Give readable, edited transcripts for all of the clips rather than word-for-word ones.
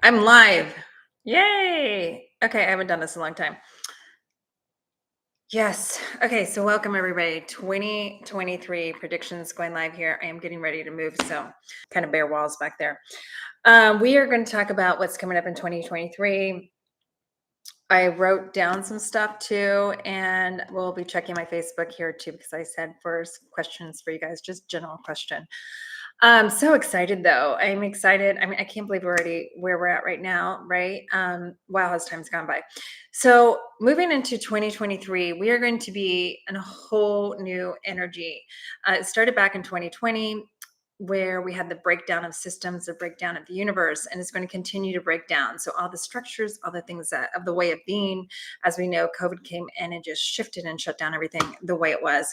I'm live. Yay. Okay, I haven't done this in a long time. Yes. Okay, so welcome everybody. 2023 predictions going live here. I am getting ready to move, so kind of bare walls back there. We are going to talk about what's coming up in 2023. I wrote down some stuff too, and we'll be checking my Facebook here too, because I said first questions for you guys, just general question. I'm so excited though. I'm excited. I mean, I can't believe we're already where we're at right now, right? Wow, as time's gone by. So moving into 2023, we are going to be in a whole new energy. It started back in 2020 where we had the breakdown of systems, the breakdown of the universe, and it's going to continue to break down. So all the structures, all the things that of the way of being, as we know, COVID came in and just shifted and shut down everything the way it was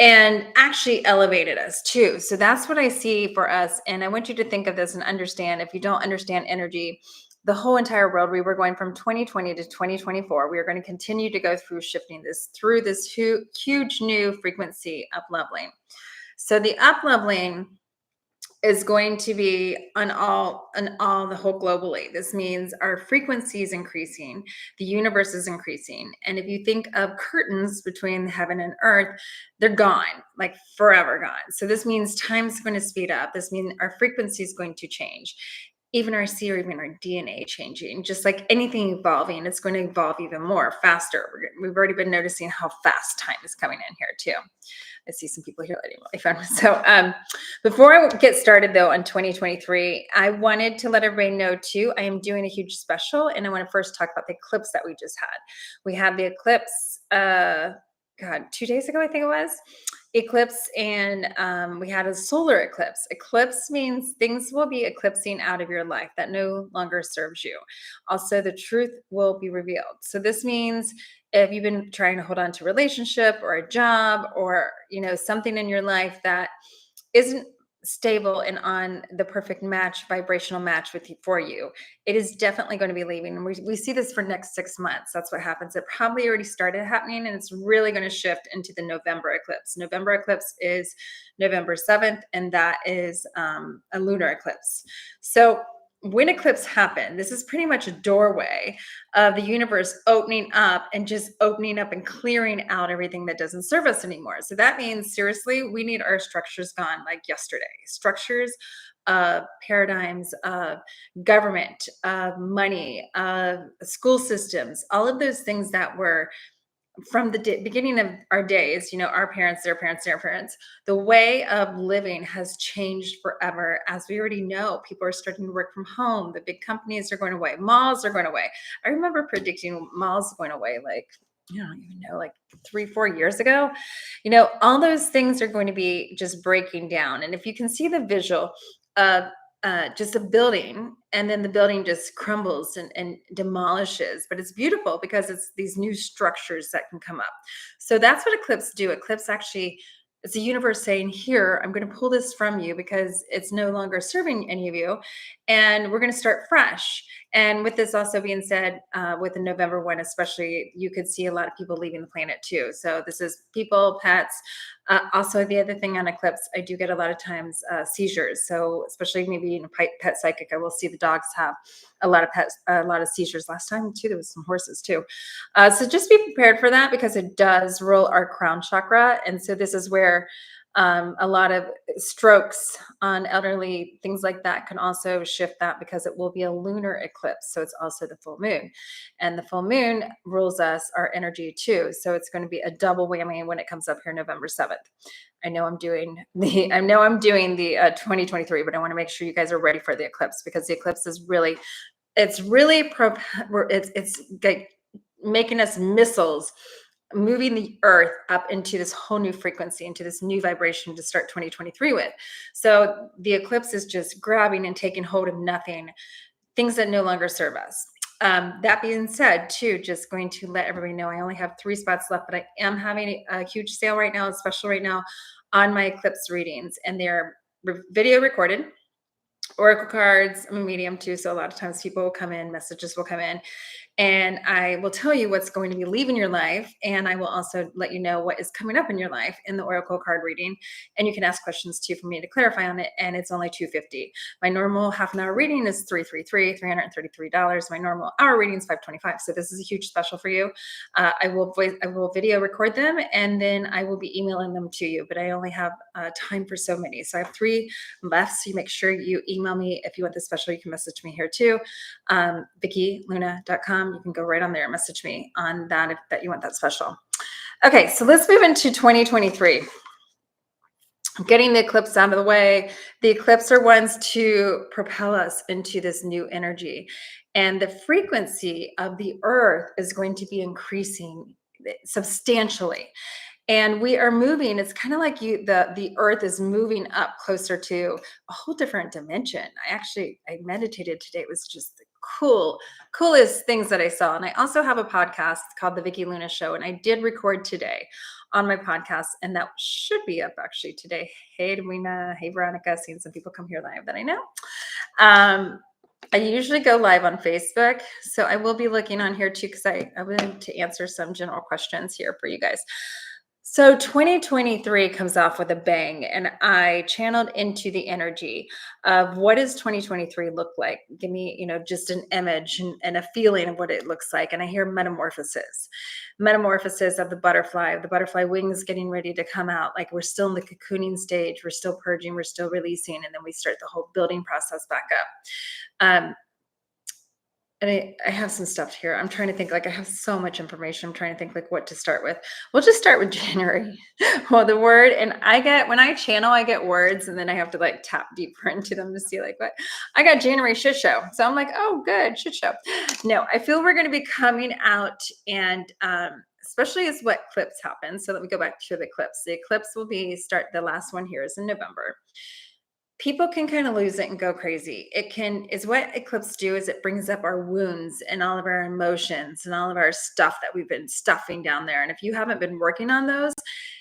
and actually elevated us too. So that's what I see for us. And I want you to think of this and understand, if you don't understand energy, the whole entire world, we were going from 2020 to 2024. We are going to continue to go through shifting this through this huge new frequency up leveling. So the up leveling is going to be on all the whole globally. This means our frequency is increasing, the universe is increasing. And if you think of curtains between heaven and earth, they're gone, like forever gone. So this means time's going to speed up. This means our frequency is going to change. Even our C or even our DNA changing, just like anything evolving, it's going to evolve even more faster. We've already been noticing how fast time is coming in here too. I see some people here letting really fun. So before I get started though on 2023, I wanted to let everybody know too, I am doing a huge special and I want to first talk about the eclipse that we just had. We had the eclipse, God, 2 days ago, I think it was eclipse, and we had a solar eclipse. Eclipse means things will be eclipsing out of your life that no longer serves you. Also, the truth will be revealed. So this means if you've been trying to hold on to a relationship or a job or something in your life that isn't stable and on the perfect match, vibrational match for you, it is definitely going to be leaving. And we see this for next 6 months. That's what happens. It probably already started happening, and it's really going to shift into the November eclipse. November eclipse is November 7th, and that is a lunar eclipse. So when eclipse happen, this is pretty much a doorway of the universe opening up and just opening up and clearing out everything that doesn't serve us anymore. So that means seriously, we need our structures gone like yesterday. Structures, paradigms of government, of money, of school systems, all of those things that were from the beginning of our days, our parents, their parents, their parents, the way of living has changed forever. As we already know, people are starting to work from home. The big companies are going away. Malls are going away. I remember predicting malls going away like, I don't even know, like 3-4 years ago. All those things are going to be just breaking down. And if you can see the visual of just a building, and then the building just crumbles and demolishes, but it's beautiful because it's these new structures that can come up. So that's what eclipse do. Eclipse actually, it's the universe saying, here, I'm going to pull this from you because it's no longer serving any of you, and we're going to start fresh. And with this also being said, with the November one especially, you could see a lot of people leaving the planet too. So this is people, pets. Also, the other thing on eclipse, I do get a lot of times seizures. So especially maybe in a pet psychic, I will see the dogs have a lot of pets, a lot of seizures. Last time too, there was some horses too. So just be prepared for that because it does roll our crown chakra. And so this is where a lot of strokes on elderly, things like that can also shift that because it will be a lunar eclipse. So it's also the full moon, and the full moon rules us, our energy too. So it's going to be a double whammy when it comes up here November 7th. I know I'm doing the 2023, but I want to make sure you guys are ready for the eclipse because the eclipse is really, it's like making us missiles, moving the earth up into this whole new frequency, into this new vibration to start 2023 with. So the eclipse is just grabbing and taking hold of nothing, things that no longer serve us. That being said, too, just going to let everybody know I only have 3 spots left, but I am having a huge sale right now, a special right now on my eclipse readings, and they're video recorded. Oracle cards, I'm a medium too, so a lot of times people will come in, messages will come in, And I will tell you what's going to be leaving your life. And I will also let you know what is coming up in your life in the Oracle card reading. And you can ask questions too for me to clarify on it. And it's only $250. My normal half an hour reading is $333. My normal hour reading is $525. So this is a huge special for you. I will video record them, and then I will be emailing them to you. But I only have time for so many. So I have 3 left. So you make sure you email me if you want this special. You can message me here too. VickiLuna.com. You can go right on there and message me on that if that you want that special. Okay, so let's move into 2023. Getting the eclipse out of the way. The eclipse are ones to propel us into this new energy. And the frequency of the earth is going to be increasing substantially. And we are moving. It's kind of like the earth is moving up closer to a whole different dimension. I meditated today. It was just the coolest things that I saw. And I also have a podcast called The Vicki Luna Show. And I did record today on my podcast, and that should be up actually today. Hey, Edwina. Hey, Veronica. Seeing some people come here live that I know. I usually go live on Facebook, so I will be looking on here too, because I wanted to answer some general questions here for you guys. So 2023 comes off with a bang, and I channeled into the energy of what does 2023 look like? Give me, just an image and a feeling of what it looks like. And I hear metamorphosis of the butterfly wings getting ready to come out. Like we're still in the cocooning stage. We're still purging, we're still releasing. And then we start the whole building process back up. And I have some stuff here. I'm trying to think, I have so much information. I'm trying to think what to start with. We'll just start with January. Well, the word, and when I channel, I get words, and then I have to tap deeper into them to see what I got. January shit show. So I'm like, oh, good, shit show. No, I feel we're going to be coming out, and especially as what eclipse happens. So let me go back to the eclipse. The eclipse will the last one here is in November. People can kind of lose it and go crazy. Is what eclipse do is it brings up our wounds and all of our emotions and all of our stuff that we've been stuffing down there. And if you haven't been working on those,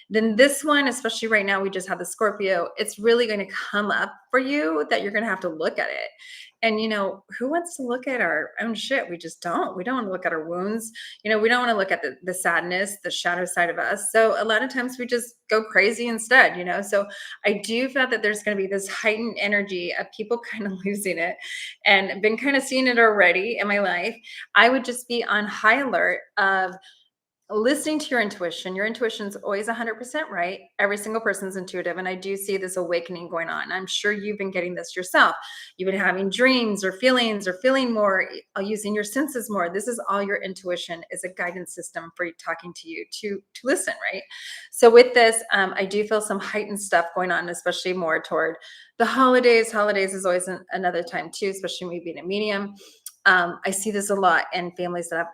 then this one, especially right now, we just have the Scorpio, it's really going to come up for you that you're going to have to look at it. And, who wants to look at our own shit? We just don't. We don't want to look at our wounds. We don't want to look at the sadness, the shadow side of us. So a lot of times we just go crazy instead, So I do feel that there's going to be this heightened energy of people kind of losing it, and I've been kind of seeing it already in my life. I would just be on high alert of listening to your intuition. Your intuition's always 100% right. Every single person's intuitive. And I do see this awakening going on. I'm sure you've been getting this yourself. You've been having dreams or feelings or feeling more, using your senses more. This is all your intuition is a guidance system for talking to you to listen, right? So with this, I do feel some heightened stuff going on, especially more toward the holidays. Holidays is always another time too, especially me being a medium. I see this a lot in families that have,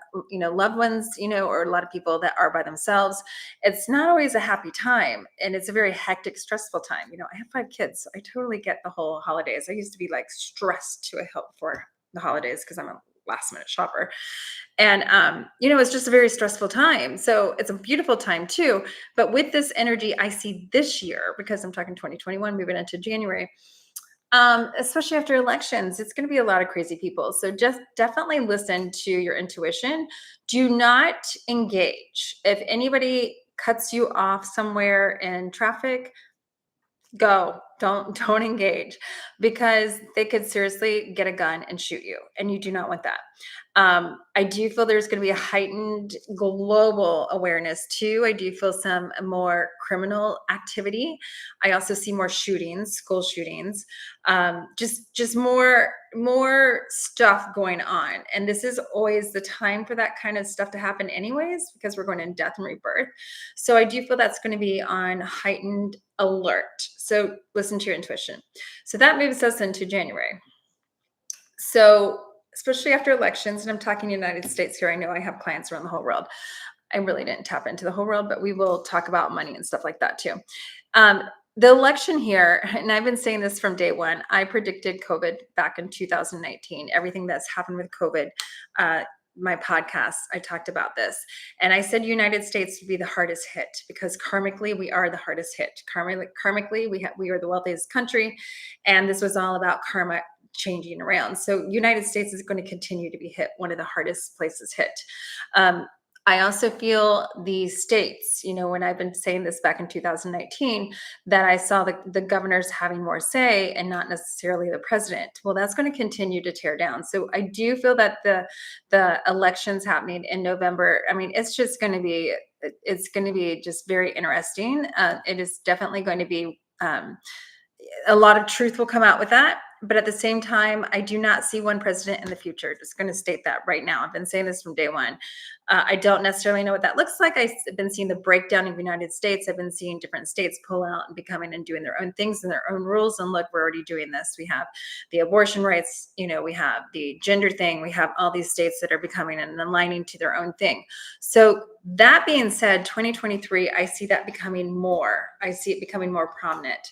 loved ones, or a lot of people that are by themselves. It's not always a happy time, and it's a very hectic, stressful time. I have 5 kids, so I totally get the whole holidays. I used to be stressed to a hilt for the holidays because I'm a last minute shopper. And, it's just a very stressful time. So it's a beautiful time too. But with this energy, I see this year, because I'm talking 2021, moving into January, especially after elections, it's going to be a lot of crazy people. So just definitely listen to your intuition. Do not engage. If anybody cuts you off somewhere in traffic, go. Don't engage, because they could seriously get a gun and shoot you, and you do not want that. I do feel there's going to be a heightened global awareness too. I do feel some more criminal activity. I also see more shootings, school shootings, just more stuff going on. And this is always the time for that kind of stuff to happen anyways, because we're going in death and rebirth. So I do feel that's going to be on heightened alert. So listen to your intuition. So that moves us into January. So especially after elections, and I'm talking United States here, I know I have clients around the whole world. I really didn't tap into the whole world, but we will talk about money and stuff like that too. The election here, and I've been saying this from day one, I predicted COVID back in 2019, everything that's happened with COVID. My podcast, I talked about this, and I said United States would be the hardest hit because karmically we are the hardest hit. Karmically we are the wealthiest country, and this was all about karma changing around. So United States is going to continue to be hit, one of the hardest places hit. Um, I also feel the states, when I've been saying this back in 2019, that I saw the governors having more say and not necessarily the president. Well, that's going to continue to tear down. So I do feel that the elections happening in November, I mean, it's going to be just very interesting. It is definitely going to be a lot of truth will come out with that. But at the same time, I do not see one president in the future. Just going to state that right now. I've been saying this from day one. I don't necessarily know what that looks like. I've been seeing the breakdown of the United States. I've been seeing different states pull out and becoming and doing their own things and their own rules. And look, we're already doing this. We have the abortion rights, we have the gender thing. We have all these states that are becoming and aligning to their own thing. So that being said, 2023, I see that becoming more. I see it becoming more prominent.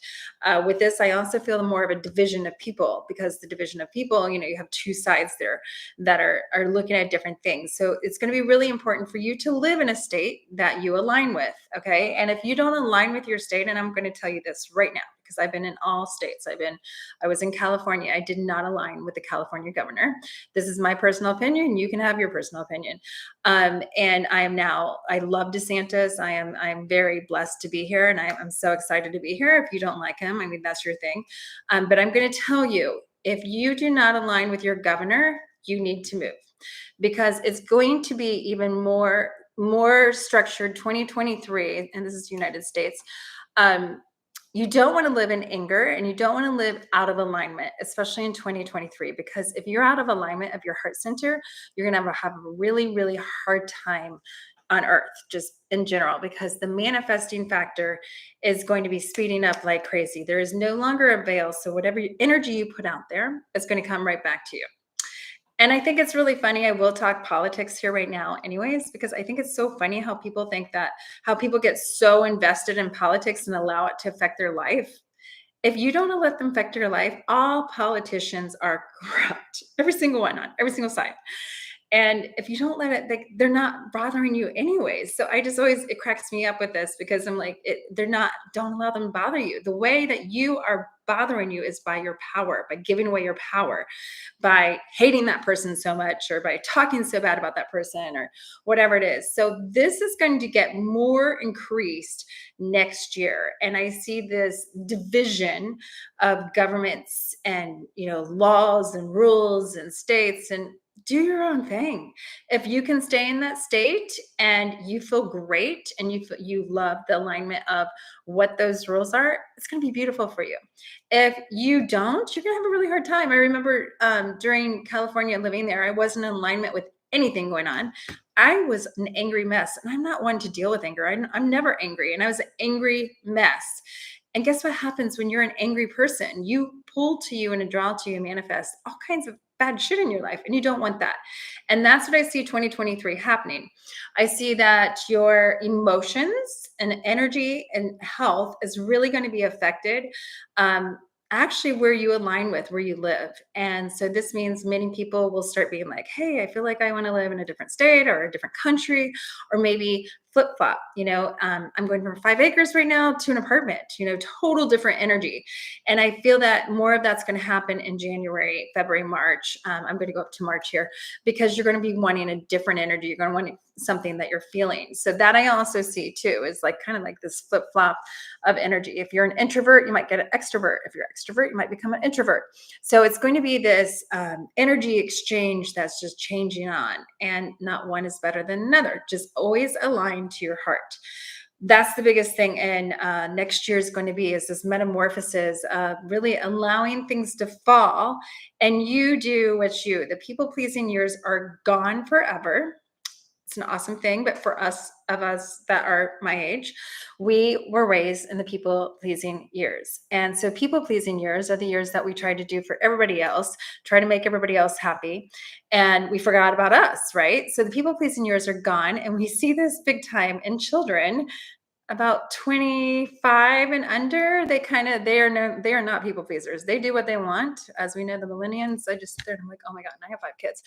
With this, I also feel more of a division of people, because the division of people, you have two sides there that are looking at different things. So it's going to be really important for you to live in a state that you align with. Okay. And if you don't align with your state, and I'm going to tell you this right now, because I've been in all states. I was in California. I did not align with the California governor. This is my personal opinion. You can have your personal opinion. And I love DeSantis. I'm very blessed to be here, and I'm so excited to be here. If you don't like him, I mean, that's your thing. But I'm going to tell you, if you do not align with your governor, you need to move, because it's going to be even more structured 2023, and this is the United States. You don't want to live in anger, and you don't want to live out of alignment, especially in 2023, because if you're out of alignment of your heart center, you're going to have a really, really hard time on earth, just in general, because the manifesting factor is going to be speeding up like crazy. There is no longer a veil. So whatever energy you put out there, it's going to come right back to you. And I think it's really funny. I will talk politics here right now anyways, because I think it's so funny how people get so invested in politics and allow it to affect their life. If you don't let them affect your life, all politicians are corrupt. Every single one, on every single side. And if you don't let it, they're not bothering you anyways. So it cracks me up with this, because I'm like, don't allow them to bother you. The way that you are bothering you is by your power, by giving away your power, by hating that person so much, or by talking so bad about that person, or whatever it is. So this is going to get more increased next year. And I see this division of governments and, laws and rules and states, and do your own thing. If you can stay in that state and you feel great, and you love the alignment of what those rules are, it's going to be beautiful for you. If you don't, you're going to have a really hard time. I remember during California living there, I wasn't in alignment with anything going on. I was an angry mess, and I'm not one to deal with anger. I'm never angry, and I was an angry mess. And guess what happens when you're an angry person? You pull to you and draw to you and manifest all kinds of bad shit in your life, and you don't want that. And that's what I see 2023 happening. I see that your emotions and energy and health is really going to be affected. Actually, where you align with where you live. And so this means many people will start being like, hey, I feel like I want to live in a different state or a different country, or maybe flip flop. I'm going from 5 acres right now to an apartment, total different energy. And I feel that more of that's going to happen in January, February, March. I'm going to go up to March here, because you're going to be wanting a different energy. You're going to want something that you're feeling. So that I also see too, is like kind of like this flip flop of energy. If you're an introvert, you might get an extrovert. If you're extrovert, you might become an introvert. So it's going to be this energy exchange that's just changing on, and not one is better than another. Just always align to your heart. That's the biggest thing. And next year is going to be is this metamorphosis of really allowing things to fall, and you do what the people pleasing years are gone forever. It's an awesome thing. But for us that are my age, we were raised in the people pleasing years. And so people pleasing years are the years that we try to do for everybody else, try to make everybody else happy. And we forgot about us, right? So the people pleasing years are gone. And we see this big time in children about 25 and under. They are not people pleasers. They do what they want. As we know, the millennials, I'm like, oh my God, and I have 5 kids.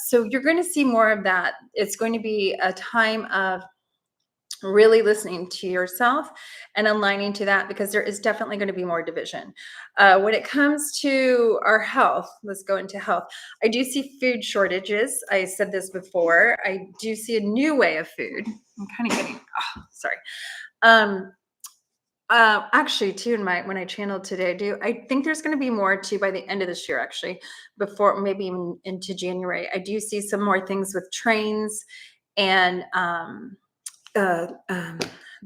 So you're going to see more of that. It's going to be a time of really listening to yourself and aligning to that, because there is definitely going to be more division. When it comes to our health, let's go into health. I do see food shortages. I said this before. I do see a new way of food. I'm kind of getting, sorry. Um, actually, too, in my when I channeled today, I think there's going to be more too by the end of this year, actually, before maybe even into January. I do see some more things with trains and uh, um,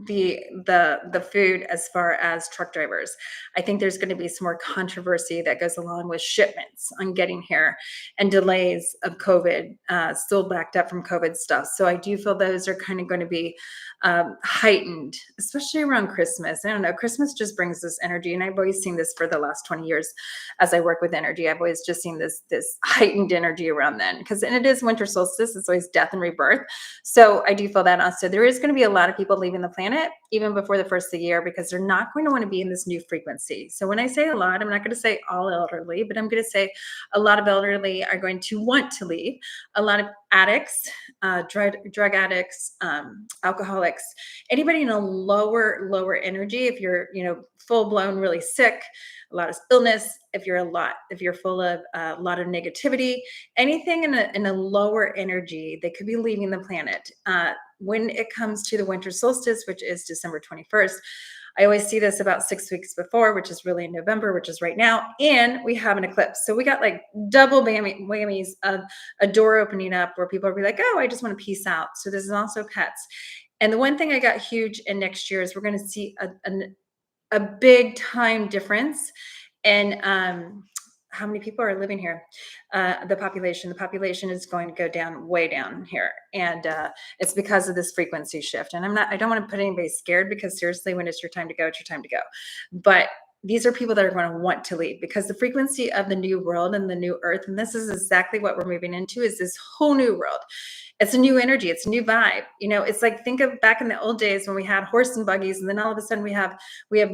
the food as far as truck drivers. I think there's going to be some more controversy that goes along with shipments on getting here and delays of COVID, still backed up from COVID stuff. So I do feel those are kind of going to be heightened, especially around Christmas. I don't know. Christmas just brings this energy, and I've always seen this for the last 20 years as I work with energy. I've always just seen this heightened energy around then, because and it is winter solstice. It's always death and rebirth. So I do feel that also. There is going to be a lot of people leaving the planet even before the first of the year, because they're not going to want to be in this new frequency. So when I say a lot, I'm not going to say all elderly, but I'm going to say a lot of elderly are going to want to leave. A lot of addicts, drug addicts, alcoholics, anybody in a lower energy. If you're, full blown, really sick, a lot of illness, if you're full of a lot of negativity, anything in a lower energy, they could be leaving the planet. When it comes to the winter solstice, which is December 21st, I always see this about 6 weeks before, which is really in November, which is right now, and we have an eclipse. So we got like double whammies of a door opening up where people will be like, oh, I just want to peace out. So this is also pets. And the one thing I got huge in next year is we're going to see a big time difference in how many people are living here. The population is going to go down, way down here, and it's because of this frequency shift. And I don't want to put anybody scared, because seriously, when it's your time to go, it's your time to go. But these are people that are going to want to leave, because the frequency of the new world and the new earth, and this is exactly what we're moving into, is this whole new world. It's a new energy. It's a new vibe. It's like, think of back in the old days when we had horse and buggies, and then all of a sudden we have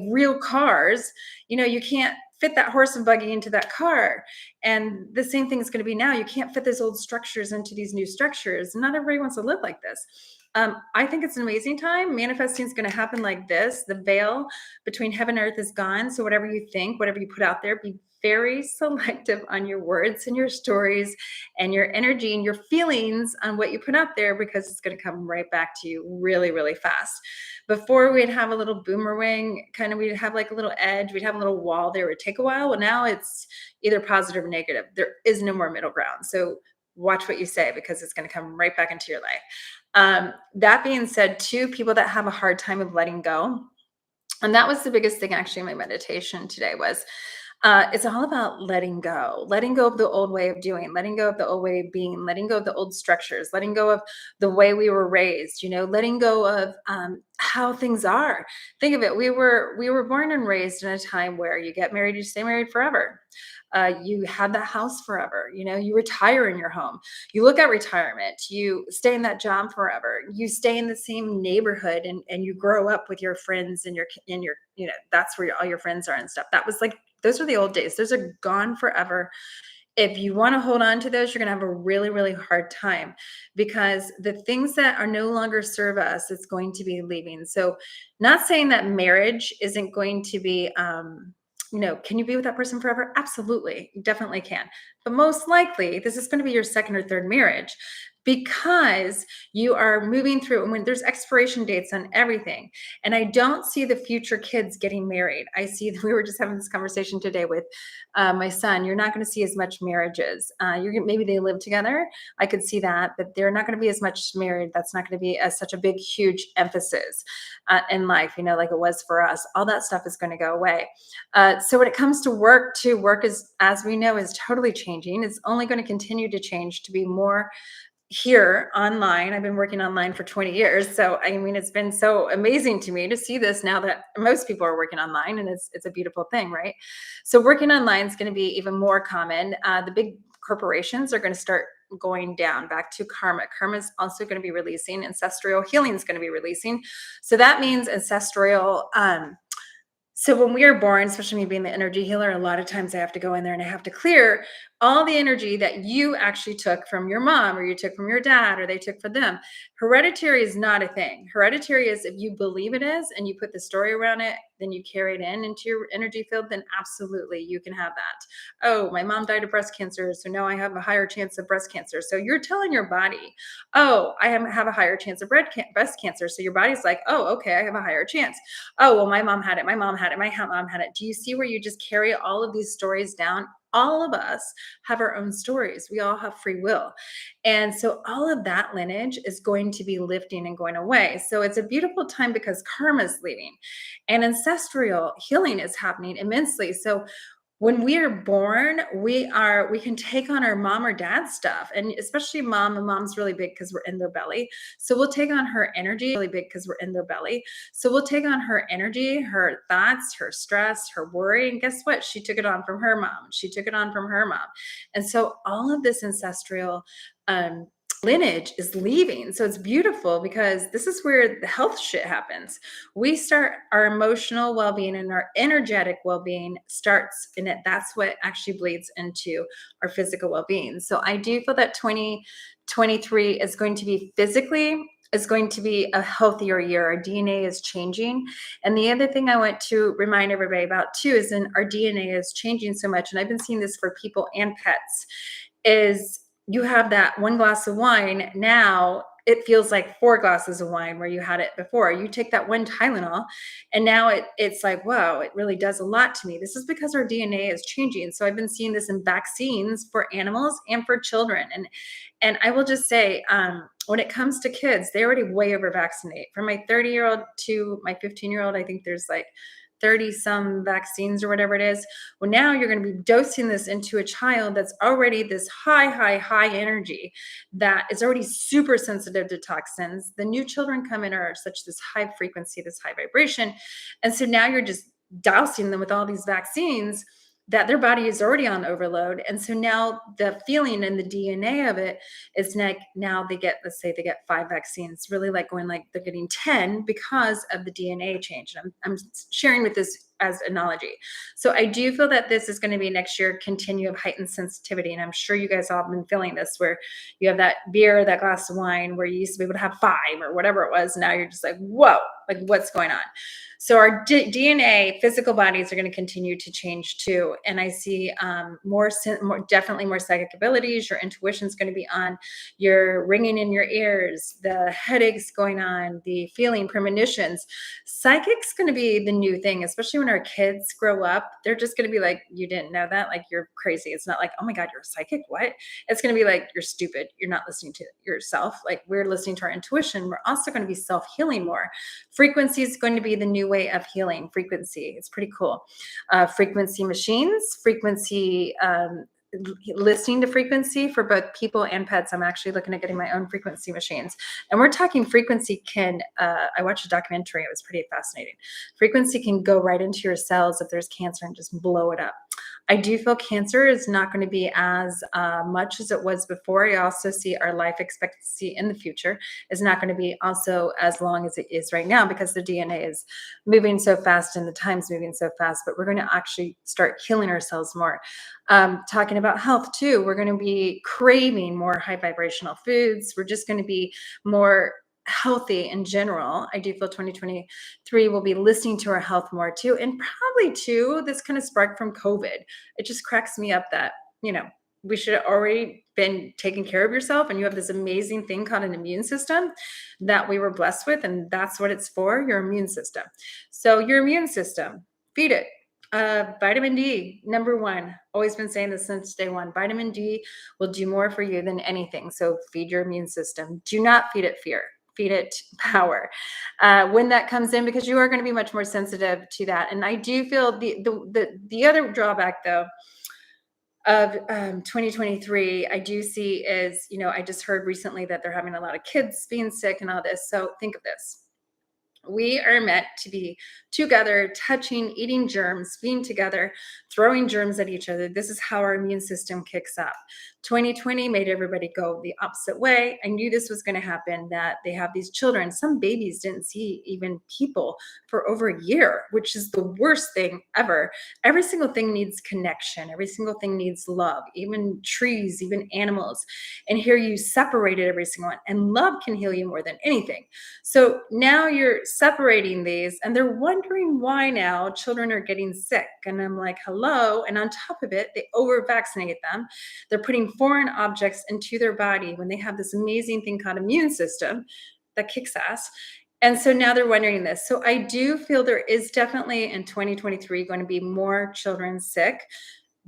real cars. You can't fit that horse and buggy into that car. And the same thing is going to be now. You can't fit those old structures into these new structures. Not everybody wants to live like this. I think it's an amazing time. Manifesting is going to happen like this. The veil between heaven and earth is gone. So whatever you think, whatever you put out there, be very selective on your words and your stories and your energy and your feelings on what you put out there, because it's going to come right back to you really, really fast. Before, we'd have a little boomerang, we'd have like a little edge, we'd have a little wall there. It would take a while. Well, now it's either positive or negative. There is no more middle ground. So watch what you say, because it's going to come right back into your life. That being said, too, people that have a hard time of letting go, and that was the biggest thing actually in my meditation today, was it's all about letting go of the old way of doing, letting go of the old way of being, letting go of the old structures, letting go of the way we were raised, letting go of how things are. Think of it. We were born and raised in a time where you get married, you stay married forever. You have that house forever. You retire in your home. You look at retirement. You stay in that job forever. You stay in the same neighborhood, and you grow up with your friends and your that's where all your friends are and stuff. That was like, those are the old days. Those are gone forever. If you want to hold on to those, you're going to have a really, really hard time, because the things that are no longer serve us, it's going to be leaving. So not saying that marriage isn't going to be, can you be with that person forever? Absolutely. You definitely can. But most likely, this is going to be your second or third marriage, because you are moving through, and when there's expiration dates on everything. And I don't see the future kids getting married. I see, we were just having this conversation today with my son. You're not going to see as much marriages. Maybe they live together. I could see that, but they're not going to be as much married. That's not going to be such a big, huge emphasis in life, like it was for us. All that stuff is going to go away. So when it comes to work, too, work is, as we know, is totally changing. It's only going to continue to change to be more here online. I've been working online for 20 years. So, it's been so amazing to me to see this now that most people are working online, and it's a beautiful thing, right? So working online is going to be even more common. The big corporations are going to start going down back to karma. Karma is also going to be releasing. Ancestral healing is going to be releasing. So that means ancestral So when we are born, especially me being the energy healer, a lot of times I have to go in there and I have to clear all the energy that you actually took from your mom or you took from your dad or they took for them. Hereditary is not a thing. Hereditary is if you believe it is and you put the story around it, then you carry it in into your energy field, then absolutely you can have that. Oh, my mom died of breast cancer, so now I have a higher chance of breast cancer. So you're telling your body, oh, have a higher chance of breast cancer. So your body's like, oh, okay, I have a higher chance. Oh, well, my mom had it. My mom had it. Mom had it. Do you see where you just carry all of these stories down? All of us have our own stories. We all have free will. And so all of that lineage is going to be lifting and going away. So it's a beautiful time because karma is leaving and ancestral healing is happening immensely. So when we are born, we can take on our mom or dad's stuff, and especially mom, and mom's really big because we're in their belly. So we'll take on her energy, really big because we're in their belly. So we'll take on her energy, her thoughts, her stress, her worry. And guess what? She took it on from her mom. She took it on from her mom. And so all of this ancestral um lineage is leaving. So it's beautiful because this is where the health shit happens. We start our emotional well-being and our energetic well-being starts in it. That's what actually bleeds into our physical well-being. So I do feel that 2023 is going to be physically is going to be a healthier year. Our DNA is changing. And the other thing I want to remind everybody about too is in our DNA is changing so much. And I've been seeing this for people and pets is you have that one glass of wine. Now it feels like 4 glasses of wine where you had it before. You take that one Tylenol and now it's like, wow, it really does a lot to me. This is because our DNA is changing. So I've been seeing this in vaccines for animals and for children. And I will just say, when it comes to kids, they already way over vaccinate. From my 30-year-old to my 15-year-old, I think there's like 30 some vaccines or whatever it is. Well, now you're going to be dosing this into a child that's already this high energy that is already super sensitive to toxins. The new children come in are such this high frequency, this high vibration. And so now you're just dousing them with all these vaccines that their body is already on overload. And so now the feeling and the DNA of it is like now they get, let's say they get 5 vaccines, really like going like they're getting 10 because of the DNA change. And I'm sharing with this as analogy. So I do feel that this is going to be next year continue of heightened sensitivity. And I'm sure you guys all have been feeling this where you have that beer, that glass of wine where you used to be able to have 5 or whatever it was. Now you're just like, whoa, like what's going on? So our DNA, physical bodies are going to continue to change too. And I see definitely more psychic abilities. Your intuition is going to be on. Your ringing in your ears, the headaches going on, the feeling premonitions. Psychic's going to be the new thing, especially when our kids grow up. They're just going to be like, you didn't know that? Like, you're crazy. It's not like, oh my God, you're a psychic. What? It's going to be like, you're stupid. You're not listening to yourself. Like, we're listening to our intuition. We're also going to be self-healing more. Frequency is going to be the new way of healing. Frequency. It's pretty cool. Frequency machines, frequency, listening to frequency for both people and pets. I'm actually looking at getting my own frequency machines. And we're talking frequency can, I watched a documentary. It was pretty fascinating. Frequency can go right into your cells if there's cancer and just blow it up. I do feel cancer is not going to be as much as it was before. I also see our life expectancy in the future is not going to be also as long as it is right now because the DNA is moving so fast and the time's moving so fast. But we're going to actually start healing ourselves more. Talking about health too, we're going to be craving more high vibrational foods. We're just going to be more healthy in general. I do feel 2023 will be listening to our health more too. And probably too, this kind of sparked from COVID. It just cracks me up that, we should have already been taking care of yourself and you have this amazing thing called an immune system that we were blessed with. And that's what it's for, your immune system. So your immune system, feed it. Vitamin D, number one. Always been saying this since day one. Vitamin D will do more for you than anything. So feed your immune system. Do not feed it fear. Feed it power when that comes in, because you are going to be much more sensitive to that. And I do feel the other drawback though of 2023 I do see is, I just heard recently that they're having a lot of kids being sick and all this. So think of this. We are meant to be together, touching, eating germs, being together, throwing germs at each other. This is how our immune system kicks up. 2020 made everybody go the opposite way. I knew this was going to happen, that they have these children. Some babies didn't see even people for over a year, which is the worst thing ever. Every single thing needs connection. Every single thing needs love, even trees, even animals. And here you separated every single one. And love can heal you more than anything. So now you're separating these, and they're wondering why now children are getting sick. And I'm like, hello. And on top of it, they over vaccinate them. They're putting foreign objects into their body when they have this amazing thing called immune system that kicks ass. And so now they're wondering this. So I do feel there is definitely in 2023 going to be more children sick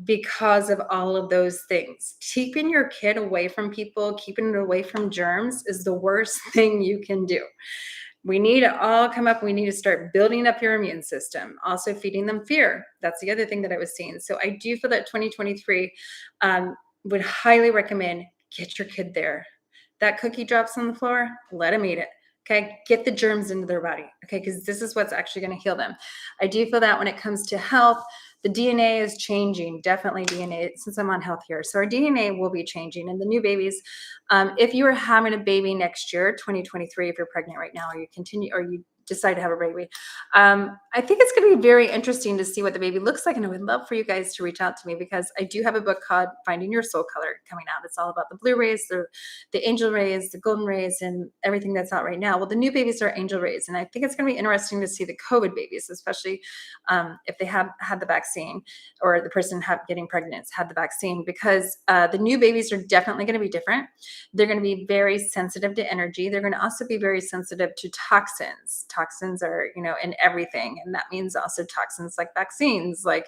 because of all of those things. Keeping your kid away from people, keeping it away from germs is the worst thing you can do. We need to all come up. We need to start building up your immune system. Also, feeding them fear. That's the other thing that I was seeing. So I do feel that 2023 would highly recommend get your kid there. That cookie drops on the floor, let them eat it. Okay, get the germs into their body. Okay, because this is what's actually going to heal them. I do feel that when it comes to health, the DNA is changing, definitely DNA, since I'm on health here. So our DNA will be changing. And the new babies, if you are having a baby next year, 2023, if you're pregnant right now, or you continue, or you decide to have a baby, I think it's going to be very interesting to see what the baby looks like. And I would love for you guys to reach out to me, because I do have a book called Finding Your Soul Color coming out. It's all about the blue rays, the angel rays, the golden rays, and everything that's out right now. Well, the new babies are angel rays. And I think it's going to be interesting to see the COVID babies, especially if they have had the vaccine, or the person getting pregnant had the vaccine, because the new babies are definitely going to be different. They're going to be very sensitive to energy. They're going to also be very sensitive to toxins. Toxins are, in everything. And that means also toxins like vaccines, like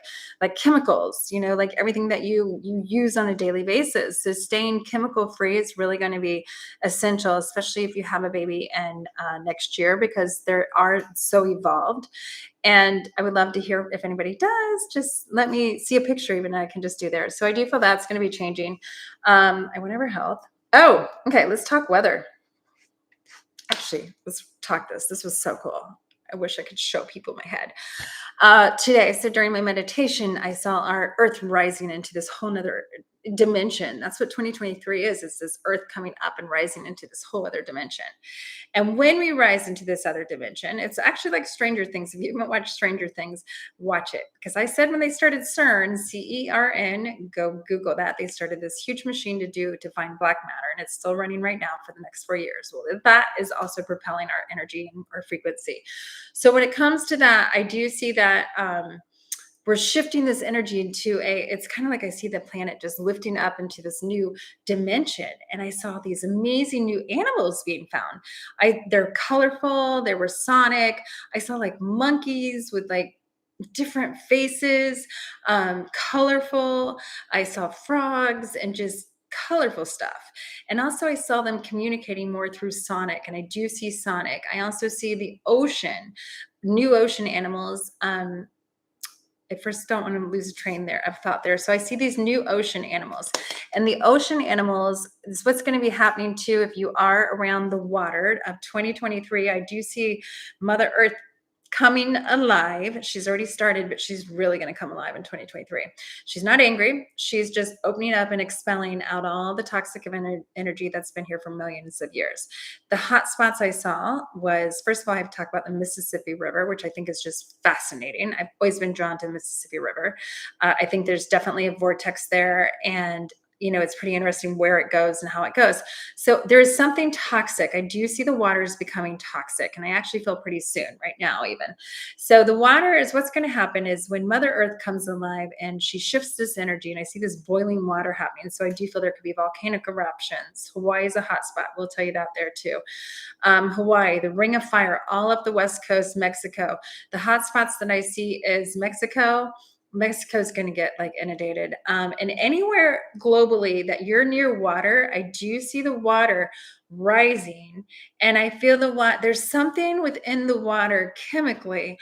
chemicals, like everything that you use on a daily basis. So staying chemical free is really going to be essential, especially if you have a baby and next year, because they are so evolved. And I would love to hear if anybody does. Just let me see a picture, even I can just do there. So I do feel that's going to be changing. I went over health. Oh, okay. Let's talk weather. Actually, let's talk this. This was so cool. I wish I could show people my head. Today, so during my meditation, I saw our Earth rising into this whole nother dimension. That's what 2023 is this Earth coming up and rising into this whole other dimension. And when we rise into this other dimension, it's actually like Stranger Things. If you haven't watched Stranger Things, watch it. Because I said when they started CERN, CERN, go Google that. They started this huge machine to find black matter, and it's still running right now for the next 4 years. Well, that is also propelling our energy and our frequency. So when it comes to that, I do see that we're shifting this energy into it's kind of like I see the planet just lifting up into this new dimension. And I saw these amazing new animals being found. They're colorful, they were sonic. I saw like monkeys with like different faces, colorful. I saw frogs and just colorful stuff. And also I saw them communicating more through sonic, and I do see sonic. I also see the ocean, new ocean animals. I first don't want to lose a train there of thought there. So I see these new ocean animals, and the ocean animals is what's going to be happening too. If you are around the water of 2023, I do see Mother Earth coming alive. She's already started, but she's really going to come alive in 2023. She's not angry. She's just opening up and expelling out all the toxic energy that's been here for millions of years. The hot spots I saw was, first of all, I've talked about the Mississippi River, which I think is just fascinating. I've always been drawn to the Mississippi River. I think there's definitely a vortex there, and it's pretty interesting where it goes and how it goes. So there is something toxic. I do see the waters becoming toxic, and I actually feel pretty soon right now even. So the water is what's going to happen is when Mother Earth comes alive and she shifts this energy, and I see this boiling water happening. So I do feel there could be volcanic eruptions. Hawaii is a hot spot. We'll tell you that there too. Hawaii, the Ring of Fire, all up the West Coast, Mexico. The hot spots that I see is Mexico is going to get like inundated. And anywhere globally that you're near water, I do see the water rising, and I feel there's something within the water chemically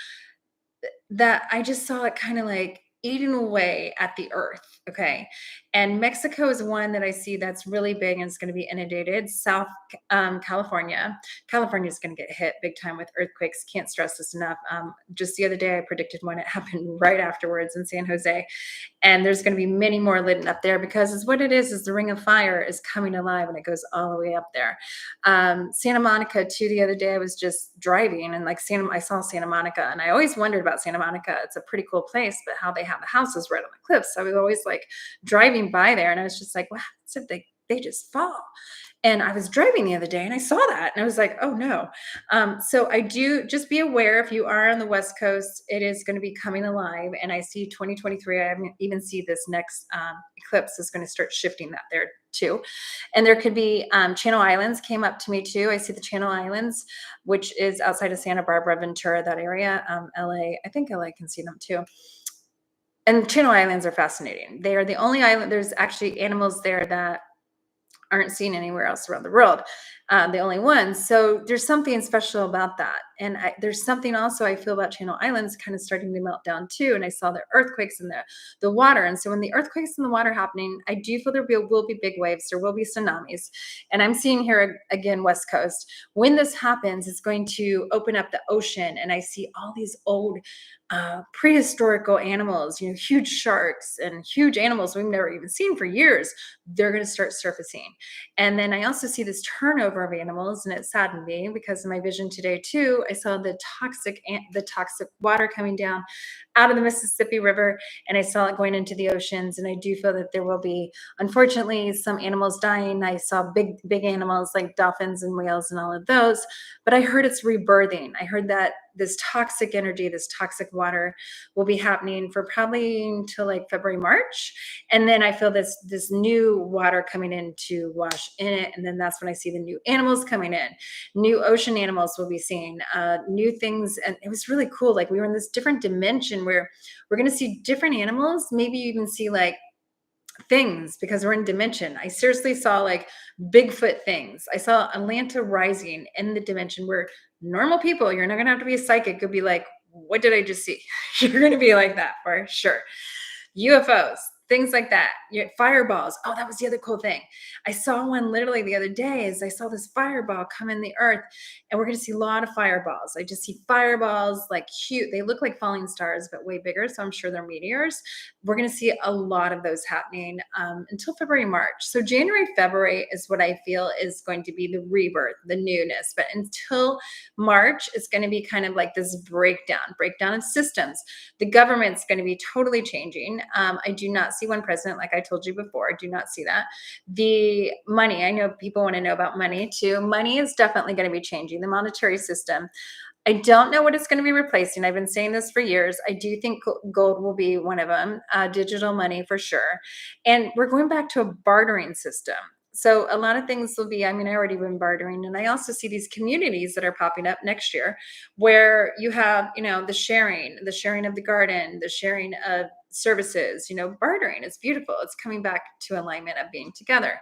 that I just saw it kind of like eating away at the earth. Okay. And Mexico is one that I see that's really big and it's going to be inundated. South California. California is going to get hit big time with earthquakes. Can't stress this enough. Just the other day, I predicted one. It happened right afterwards in San Jose. And there's going to be many more lit up there because it's what it is the Ring of Fire is coming alive and it goes all the way up there. Santa Monica too. The other day I was just driving and I saw Santa Monica, and I always wondered about Santa Monica. It's a pretty cool place, but how they have the houses right on the cliffs. I was always like driving by there, and I was just like, wow, if they just fall. And I was driving the other day and I saw that and I was like, oh no. So I do just be aware if you are on the West Coast, it is going to be coming alive. And I see 2023, I even see this next eclipse is going to start shifting that there too. And there could be Channel Islands came up to me too. I see the Channel Islands, which is outside of Santa Barbara, Ventura, that area. LA, I think LA can see them too. And Channel Islands are fascinating. They are the only island, there's actually animals there that aren't seen anywhere else around the world. The only ones. So there's something special about that. And there's something also I feel about Channel Islands kind of starting to melt down too. And I saw the earthquakes and the water. And so when the earthquakes and the water happening, I do feel there will be big waves. There will be tsunamis. And I'm seeing here again, West Coast. When this happens, it's going to open up the ocean. And I see all these old prehistorical animals, huge sharks and huge animals we've never even seen for years. They're going to start surfacing. And then I also see this turnover of animals, and it saddened me because in my vision today too, I saw the toxic water coming down out of the Mississippi River, and I saw it going into the oceans. And I do feel that there will be, unfortunately, some animals dying. I saw big animals like dolphins and whales and all of those, but I heard it's rebirthing. I heard that this toxic energy, this toxic water will be happening for probably until like February, March. And then I feel this new water coming in to wash in it. And then that's when I see the new animals coming in. New ocean animals will be seen, new things. And it was really cool. Like we were in this different dimension where we're going to see different animals, maybe even see like things because we're in dimension. I seriously saw like Bigfoot things. I saw Atlanta rising in the dimension where normal people, you're not going to have to be a psychic, could be like, what did I just see? You're going to be like that for sure. UFOs, things like that. Fireballs. Oh, that was the other cool thing. I saw one literally the other day as I saw this fireball come in the earth, and we're going to see a lot of fireballs. I just see fireballs like cute. They look like falling stars, but way bigger. So I'm sure they're meteors. We're going to see a lot of those happening until February, March. So January, February is what I feel is going to be the rebirth, the newness. But until March, it's going to be kind of like this breakdown of systems. The government's going to be totally changing. I do not see one president, like I told you before. I do not see that. The money, I know people want to know about money too. Money is definitely going to be changing. The monetary system. I don't know what it's going to be replacing. I've been saying this for years. I do think gold will be one of them, digital money for sure. And we're going back to a bartering system. So a lot of things will be, I already been bartering. And I also see these communities that are popping up next year where you have, the sharing of the garden, the sharing of services, bartering. It's beautiful. It's coming back to alignment of being together.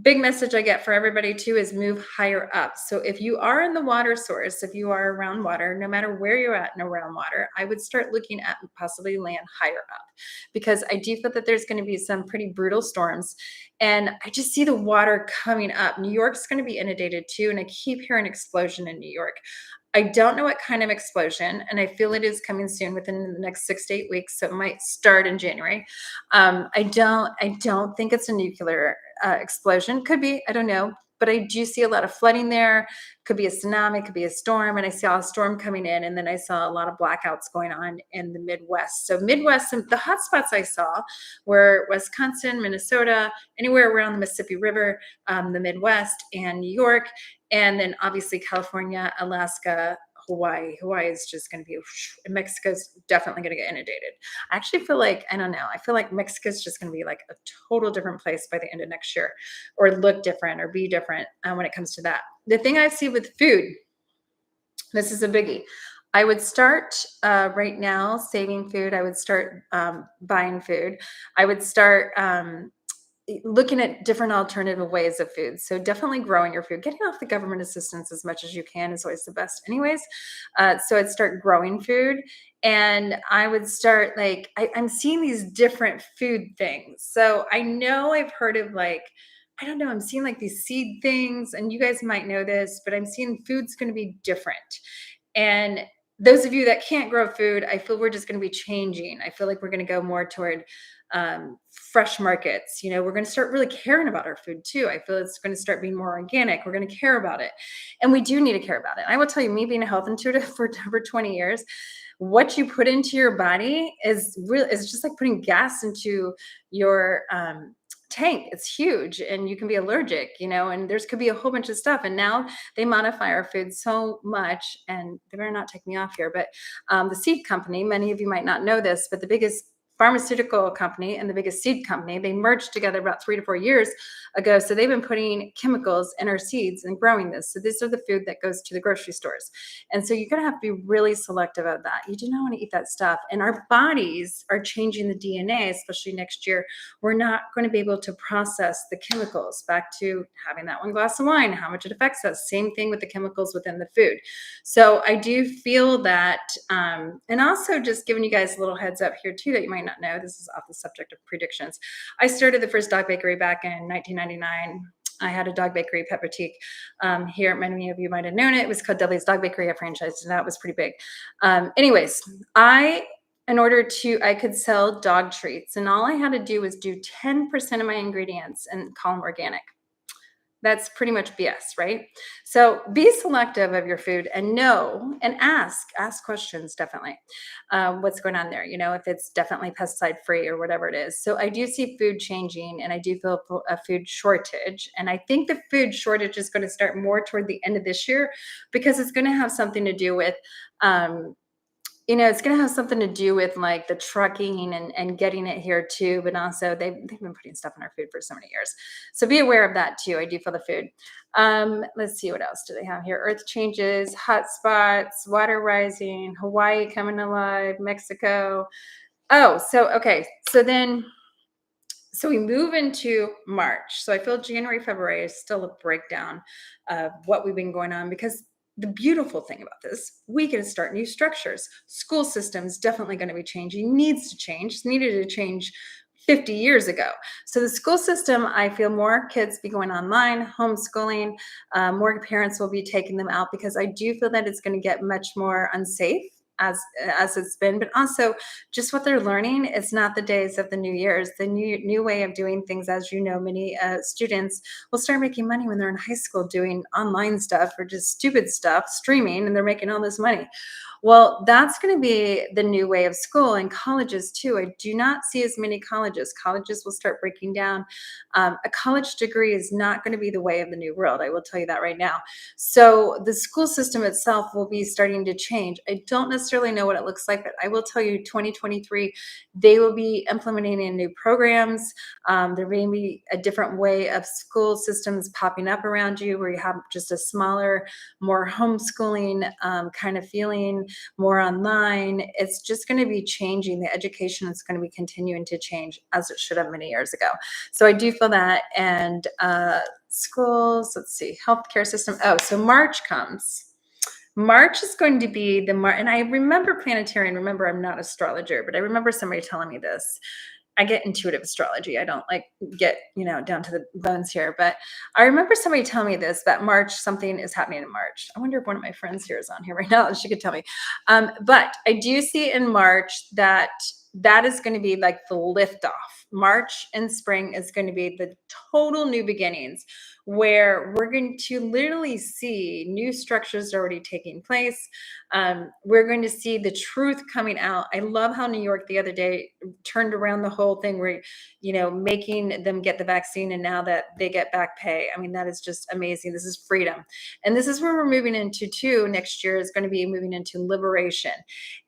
Big message I get for everybody too is move higher up. So if you are in the water source, if you are around water, no matter where you're at and around water, I would start looking at possibly land higher up, because I do feel that there's going to be some pretty brutal storms. And I just see the water coming up. New York's going to be inundated too. And I keep hearing explosion in New York. I don't know what kind of explosion, and I feel it is coming soon within the next 6 to 8 weeks. So it might start in January. I don't think it's a nuclear explosion. Could be, I don't know. But I do see a lot of flooding there. Could be a tsunami, could be a storm. And I saw a storm coming in, and then I saw a lot of blackouts going on in the Midwest. So Midwest, and the hot spots I saw were Wisconsin, Minnesota, anywhere around the Mississippi River, the Midwest, and New York. And then obviously California, Alaska, Hawaii. Hawaii is just going to be, and Mexico's definitely going to get inundated. I actually feel like, I don't know, I feel like Mexico's just going to be like a total different place by the end of next year, or look different or be different when it comes to that. The thing I see with food, this is a biggie. I would start right now saving food. I would start buying food. I would start looking at different alternative ways of food. So definitely growing your food, getting off the government assistance as much as you can is always the best, anyways. So I'd start growing food, and I would start like I'm seeing these different food things. So I know I've heard of like. I don't know. I'm seeing like these seed things, and you guys might know this, but I'm seeing food's going to be different. And those of you that can't grow food, I feel we're just going to be changing. I feel like we're going to go more toward fresh markets. We're going to start really caring about our food too. I feel it's going to start being more organic. We're going to care about it. And we do need to care about it. I will tell you, me being a health intuitive for over 20 years, what you put into your body is just like putting gas into your tank. It's huge, and you can be allergic, and there's could be a whole bunch of stuff. And now they modify our food so much, and they better not take me off here, but the seed company, many of you might not know this, but the biggest pharmaceutical company and the biggest seed company, they merged together about 3 to 4 years ago. So they've been putting chemicals in our seeds and growing this. So these are the food that goes to the grocery stores. And so you're going to have to be really selective of that. You do not want to eat that stuff. And our bodies are changing the DNA, especially next year. We're not going to be able to process the chemicals. Back to having that one glass of wine, how much it affects us. Same thing with the chemicals within the food. So I do feel that, and also just giving you guys a little heads up here too that you might not know. This is off the subject of predictions. I started the first dog bakery back in 1999. I had a dog bakery, Pet Boutique, here. Many of you might have known it. It was called Dudley's Dog Bakery. I franchised, and that was pretty big. Anyways, I could sell dog treats, and all I had to do was do 10% of my ingredients and call them organic. That's pretty much BS, right? So be selective of your food and know and ask questions, definitely. What's going on there? If it's definitely pesticide free or whatever it is. So I do see food changing, and I do feel a food shortage. And I think the food shortage is going to start more toward the end of this year, because it's going to have something to do with, it's going to have something to do with like the trucking and getting it here too. But also they've been putting stuff in our food for so many years. So be aware of that too. I do feel the food. Let's see, what else do they have here? Earth changes, hot spots, water rising, Hawaii coming alive, Mexico. Oh, okay. So we move into March. So I feel January, February is still a breakdown of what we've been going on, because the beautiful thing about this, we get to start new structures. School systems definitely going to be changing, needs to change, needed to change 50 years ago. So the school system, I feel more kids be going online, homeschooling, more parents will be taking them out, because I do feel that it's going to get much more unsafe as it's been. But also just what they're learning, it's not the days of the New Year's. The new way of doing things, as you know, many students will start making money when they're in high school doing online stuff or just stupid stuff, streaming, and they're making all this money. Well, that's going to be the new way of school, and colleges too. I do not see as many colleges. Colleges will start breaking down. A college degree is not going to be the way of the new world. I will tell you that right now. So the school system itself will be starting to change. I don't necessarily know what it looks like, but I will tell you 2023, they will be implementing in new programs. There may be a different way of school systems popping up around you, where you have just a smaller, more homeschooling kind of feeling, more online. It's just going to be changing. The education is going to be continuing to change, as it should have many years ago. So I do feel that. And schools, let's see, healthcare system. Oh, so March comes. March is going to be and I remember Planetarian. Remember, I'm not an astrologer, but I remember somebody telling me this. I get intuitive astrology. I don't like get, down to the bones here, but I remember somebody telling me this, that March, something is happening in March. I wonder if one of my friends here is on here right now. She could tell me. But I do see in March that is going to be like the liftoff. March and spring is going to be the total new beginnings, where we're going to literally see new structures already taking place. We're going to see the truth coming out. I love how New York the other day turned around the whole thing, where, making them get the vaccine, and now that they get back pay. I mean, that is just amazing. This is freedom. And this is where we're moving into too. Next year is going to be moving into liberation.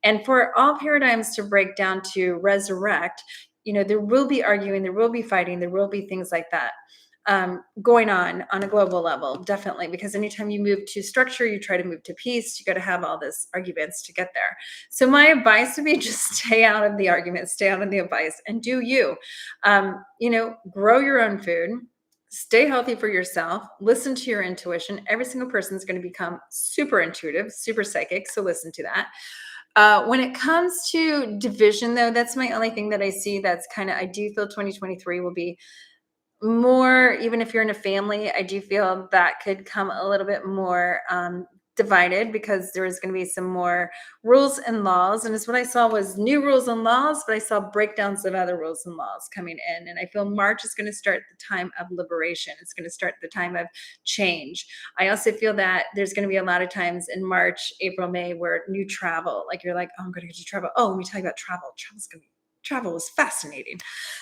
And for all paradigms to break down to resurrect, there will be arguing, there will be fighting, there will be things like that. going on a global level, definitely, because anytime you move to structure, you try to move to peace, you got to have all this arguments to get there. So my advice would be just stay out of the arguments, stay out of the advice, and do you. Grow your own food, stay healthy for yourself, listen to your intuition. Every single person is going to become super intuitive, super psychic, so listen to that. When it comes to division, though, that's my only thing that I see. That's kind of, I do feel 2023 will be more, even if you're in a family, I do feel that could come a little bit more divided, because there is going to be some more rules and laws. And it's what I saw was new rules and laws, but I saw breakdowns of other rules and laws coming in. And I feel March is going to start the time of liberation. It's going to start the time of change. I also feel that there's going to be a lot of times in March, April, May, where new travel, like you're like, oh, I'm going to get to travel. Oh, let me tell you about travel. Travel was fascinating.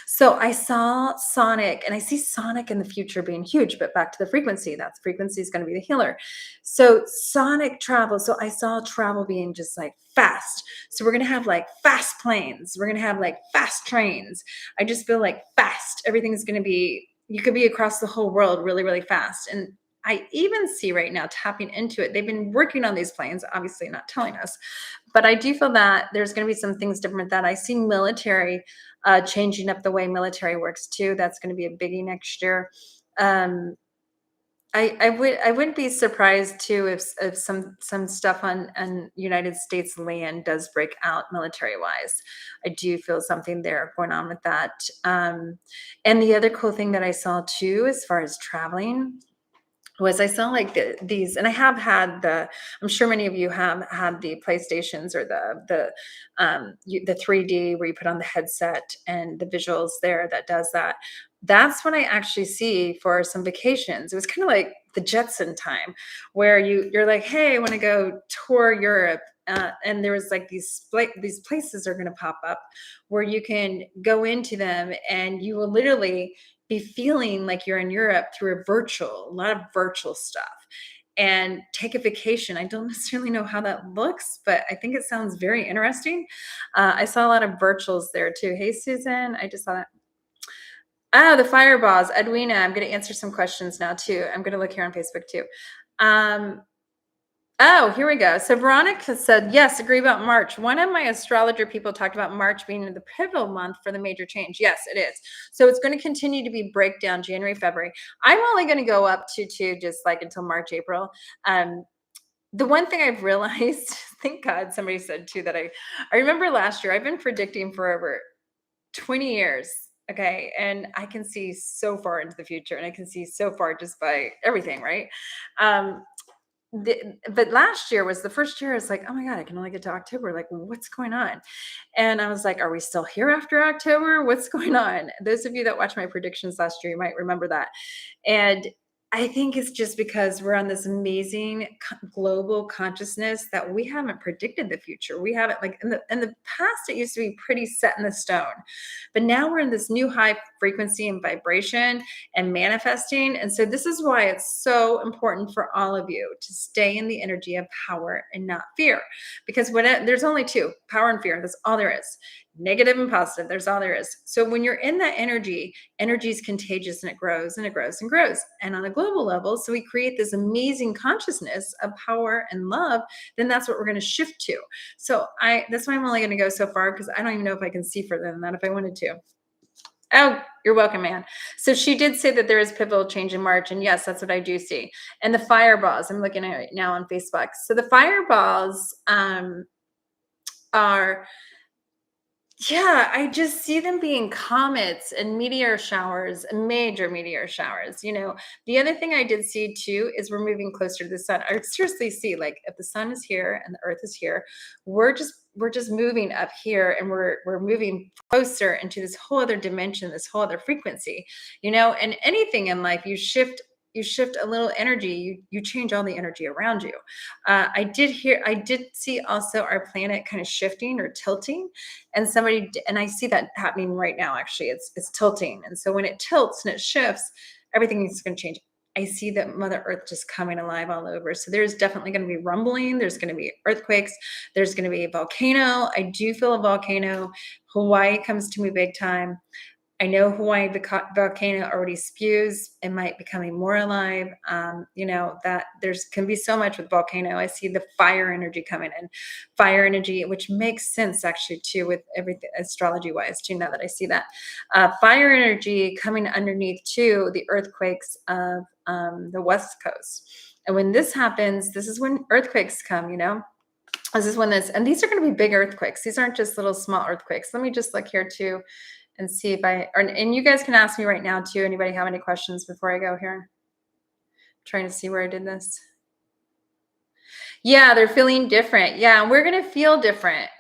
So I saw Sonic, and I see Sonic in the future being huge, but back to the frequency, that frequency is going to be the healer. So Sonic travel. So I saw travel being just like fast. So we're going to have like fast planes. We're going to have like fast trains. I just feel like fast. Everything's going to be, you could be across the whole world really, really fast. And I even see right now tapping into it. They've been working on these planes, obviously not telling us, but I do feel that there's going to be some things different. That I see military changing up the way military works too. That's going to be a biggie next year. I wouldn't be surprised too if some stuff on United States land does break out military wise. I do feel something there going on with that. And the other cool thing that I saw too, as far as traveling, was I saw like these, and I have had I'm sure many of you have had the PlayStations or the 3D where you put on the headset and the visuals there that does that. That's what I actually see for some vacations. It was kind of like the Jetson time, where you're like, hey, I want to go tour Europe. And there was like these places are going to pop up where you can go into them, and you will literally be feeling like you're in Europe through a lot of virtual stuff, and take a vacation. I don't necessarily know how that looks, but I think it sounds very interesting. I saw a lot of virtuals there too. Hey, Susan, I just saw that. Oh, the fireballs. Edwina, I'm going to answer some questions now too. I'm going to look here on Facebook too. Oh, here we go. So Veronica said, yes, agree about March. One of my astrologer people talked about March being the pivotal month for the major change. Yes, it is. So it's going to continue to be breakdown January, February. I'm only going to go up to just like until March, April. The one thing I've realized, thank God somebody said too, that I remember last year, I've been predicting for over 20 years. Okay. And I can see so far into the future, and I can see so far just by everything. Right. But last year was the first year. It's like, oh my God, I can only get to October. Like, what's going on? And I was like, are we still here after October? What's going on? Those of you that watched my predictions last year, you might remember that. And I think it's just because we're on this amazing global consciousness that we haven't predicted the future. We haven't, like in the past, it used to be pretty set in the stone, but now we're in this new high frequency and vibration and manifesting. And so this is why it's so important for all of you to stay in the energy of power and not fear, because there's only two: power and fear. That's all there is. Negative and positive. There's all there is. So when you're in that energy is contagious, and it grows and it grows and grows. And on a global level, so we create this amazing consciousness of power and love, then that's what we're going to shift to. So that's why I'm only going to go so far, because I don't even know if I can see further than that if I wanted to. Oh, you're welcome, man. So she did say that there is pivotal change in March. And yes, that's what I do see. And the fireballs, I'm looking at it now on Facebook. So the fireballs are, yeah, I just see them being comets and meteor showers, major meteor showers. The other thing I did see too is we're moving closer to the sun. I seriously see, like, if the sun is here and the earth is here, we're just moving up here, and we're moving closer into this whole other dimension, this whole other frequency. And anything in life, you shift a little energy, you change all the energy around you. I did see also our planet kind of shifting or tilting, and I see that happening right now. Actually, it's tilting. And so when it tilts and it shifts, everything is going to change. I see that Mother Earth just coming alive all over. So there's definitely going to be rumbling. There's going to be earthquakes. There's going to be a volcano. I do feel a volcano. Hawaii comes to me big time. I know Hawaii volcano already spews. It might be becoming more alive. That there's can be so much with volcano. I see the fire energy coming in, fire energy, which makes sense actually too with everything astrology wise too. Now that I see that fire energy coming underneath too, the earthquakes of the West Coast. And when this happens, this is when earthquakes come. This is when and these are going to be big earthquakes. These aren't just little small earthquakes. Let me just look here too and see if and you guys can ask me right now too. Anybody have any questions before I go here? Trying to see where I did this. Yeah, they're feeling different. Yeah, we're going to feel different.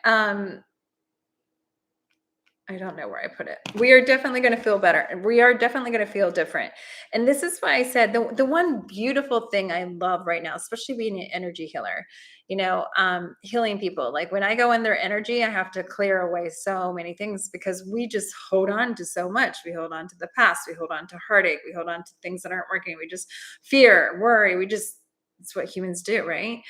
I don't know where I put it. We are definitely going to feel better, and we are definitely going to feel different. And this is why I said the one beautiful thing I love right now, especially being an energy healer, healing people. Like when I go in their energy, I have to clear away so many things because we just hold on to so much. We hold on to the past. We hold on to heartache. We hold on to things that aren't working. We just fear, worry. It's what humans do, right?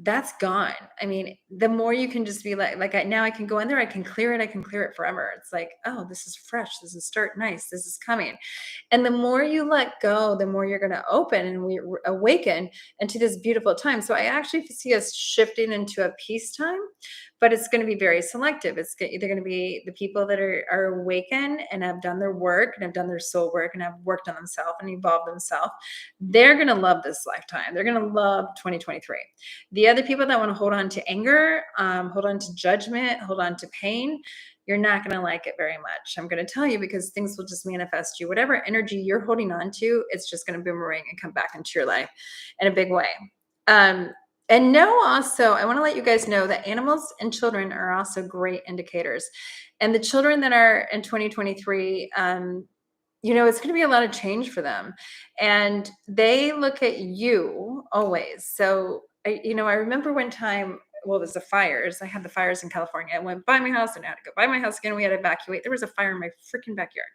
That's gone. I mean, the more you can just be now I can go in there, I can clear it, I can clear it forever. It's like, oh, this is fresh, this is start nice, this is coming. And the more you let go, the more you're going to open and we awaken into this beautiful time. So I actually see us shifting into a peace time, but it's going to be very selective. It's either going to be the people that are awakened and have done their work and have done their soul work and have worked on themselves and evolved themselves. They're going to love this lifetime. They're going to love 2023. The other people that want to hold on to anger, hold on to judgment, hold on to pain, you're not going to like it very much. I'm going to tell you because things will just manifest you. Whatever energy you're holding on to, it's just going to boomerang and come back into your life in a big way. And also, I want to let you guys know that animals and children are also great indicators. And the children that are in 2023, it's going to be a lot of change for them. And they look at you always. So, I remember one time, well, there's the fires. I had the fires in California. I went by my house and I had to go by my house again. We had to evacuate. There was a fire in my freaking backyard.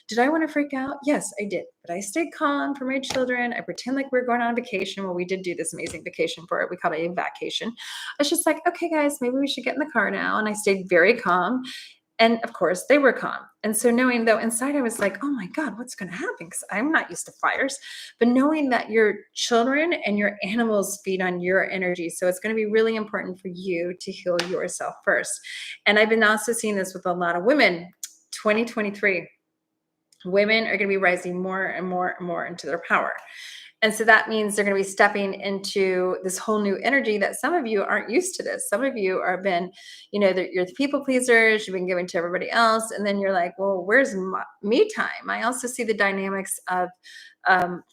Did I want to freak out? Yes, I did. But I stayed calm for my children. I pretend like we're going on vacation. Well, we did do this amazing vacation for it. We called it a vacation. I was just like, okay, guys, maybe we should get in the car now. And I stayed very calm. And of course, they were calm. And so knowing though inside, I was like, oh my God, what's going to happen? Because I'm not used to fires. But knowing that your children and your animals feed on your energy. So it's going to be really important for you to heal yourself first. And I've been also seeing this with a lot of women. 2023, women are going to be rising more and more and more into their power. And so that means they're going to be stepping into this whole new energy that some of you aren't used to this. Some of you are been, you're the people pleasers, you've been giving to everybody else. And then you're like, well, where's me time? I also see the dynamics of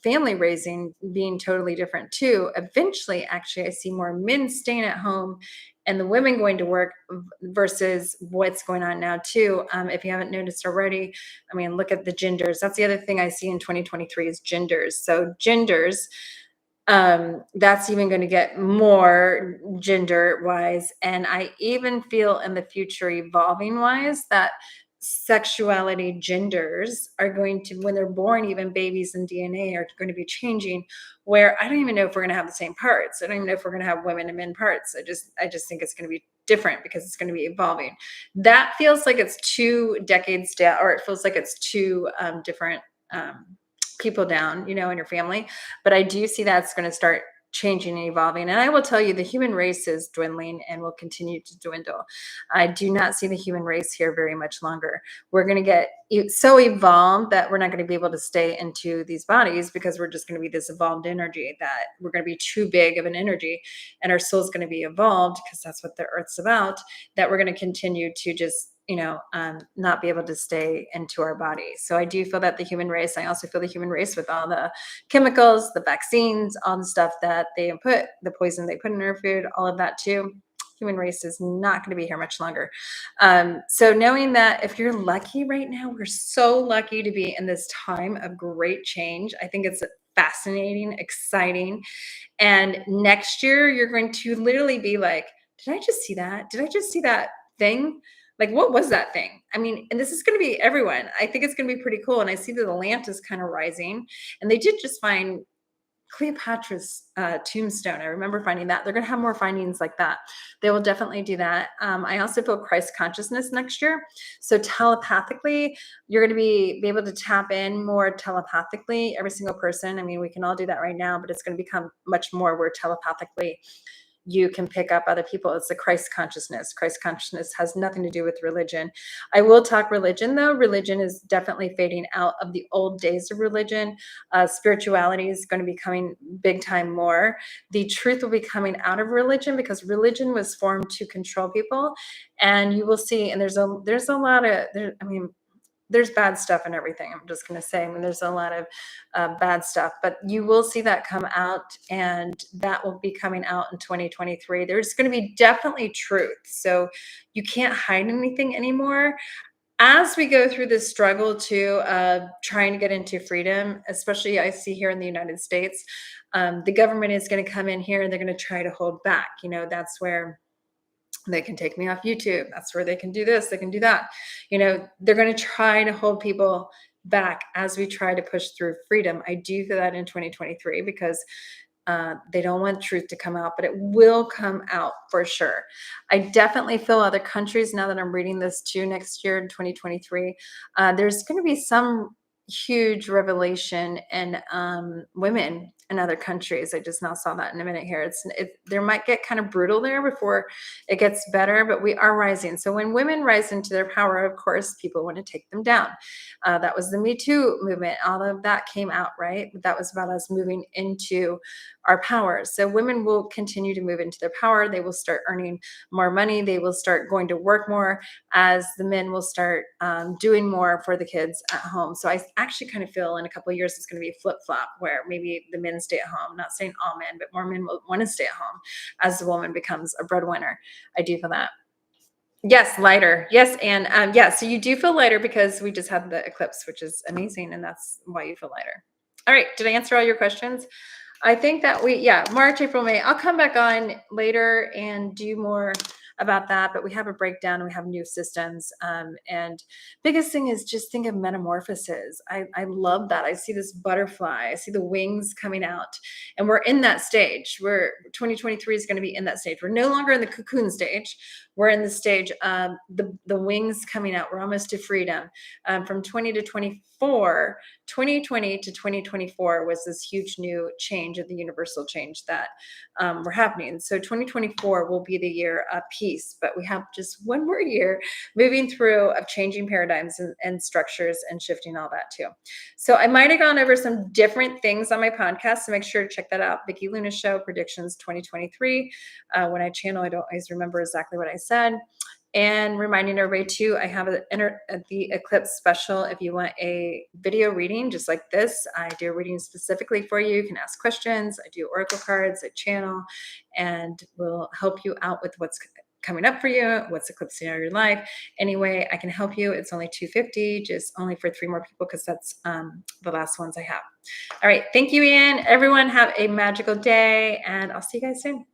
family raising being totally different too. Eventually, actually, I see more men staying at home and the women going to work versus what's going on now too. If you haven't noticed already, I mean, look at the genders. That's the other thing I see in 2023 is genders. So genders, that's even going to get more gender wise. And I even feel in the future evolving wise that sexuality genders are going to, when they're born, even babies and DNA are going to be changing, where I don't even know if we're going to have the same parts. I don't even know if we're going to have women and men parts. I just think it's going to be different because it's going to be evolving. That feels like it's 2 decades down, or it feels like it's 2 different people down, in your family. But I do see that's going to start changing and evolving. And I will tell you, the human race is dwindling and will continue to dwindle. I do not see the human race here very much longer. We're going to get so evolved that we're not going to be able to stay into these bodies because we're just going to be this evolved energy, that we're going to be too big of an energy, and our soul's going to be evolved because that's what the earth's about, that we're going to continue to just not be able to stay into our body. So I do feel that the human race, I also feel the human race with all the chemicals, the vaccines, all the stuff that they put, the poison they put in our food, all of that too. Human race is not going to be here much longer. So knowing that if you're lucky right now, we're so lucky to be in this time of great change. I think it's fascinating, exciting. And next year, you're going to literally be like, did I just see that? Did I just see that thing? Like, what was that thing? I mean, and this is going to be everyone. I think it's going to be pretty cool. And I see that the Atlantis kind of rising, and they did just find Cleopatra's tombstone. I remember finding that. They're going to have more findings like that. They will definitely do that. I also feel Christ consciousness next year. So telepathically, you're going to be able to tap in more telepathically, every single person. I mean, we can all do that right now, but it's going to become much more where telepathically you can pick up other people. It's the Christ consciousness. Christ consciousness has nothing to do with religion. I will talk religion though. Religion is definitely fading out of the old days of religion. Spirituality is going to be coming big time more. The truth will be coming out of religion because religion was formed to control people. And you will see, and there's a lot of, I mean, there's bad stuff and everything. I'm just going to say, I mean, there's a lot of bad stuff, but you will see that come out, and that will be coming out in 2023. There's going to be definitely truth. So you can't hide anything anymore. As we go through this struggle to trying to get into freedom, especially I see here in the United States, the government is going to come in here and they're going to try to hold back. You know, that's where they can take me off YouTube. That's where they can do this, they can do that. You know, they're going to try to hold people back as we try to push through freedom. I do feel that in 2023 because they don't want truth to come out, but it will come out for sure. I definitely feel other countries, now that I'm reading this too, next year in 2023, there's going to be some huge revelation in women in other countries. I just now saw that in a minute here. There might get kind of brutal there before it gets better, but we are rising. So when women rise into their power, of course, people want to take them down. That was the Me Too movement. All of that came out, right? That was about us moving into our power. So women will continue to move into their power. They will start earning more money. They will start going to work more as the men will start doing more for the kids at home. So I actually kind of feel in a couple of years it's going to be a flip flop where maybe the men stay at home. I'm not saying all men, but more men will want to stay at home as the woman becomes a breadwinner. I do feel that. Yes, lighter. Yes, and yeah, so you do feel lighter because we just had the eclipse, which is amazing, and that's why you feel lighter. All right, did I answer all your questions? I think that yeah, March, April, May. I'll come back on later and do more about that, but we have a breakdown and we have new systems. And biggest thing is just think of metamorphoses. I love that. I see this butterfly, I see the wings coming out, and we're in that stage. 2023 is going to be in that stage. We're no longer in the cocoon stage. We're in the stage of the wings coming out. We're almost to freedom. From 20 to 24, 2020 to 2024 was this huge new change of the universal change that were happening. So 2024 will be the year of peace, but we have just one more year moving through of changing paradigms and structures and shifting all that too. So I might have gone over some different things on my podcast, so make sure to check that out. Vicki Luna Show Predictions 2023. When I channel, I don't always remember exactly what I said. And reminding everybody too, I have the Eclipse special. If you want a video reading just like this, I do a reading specifically for you. You can ask questions. I do oracle cards, I channel, and will help you out with what's coming up for you, what's eclipsing out of your life. Anyway, I can help you. It's only $250, just only for 3 more people because that's the last ones I have. All right. Thank you, Ian. Everyone have a magical day, and I'll see you guys soon.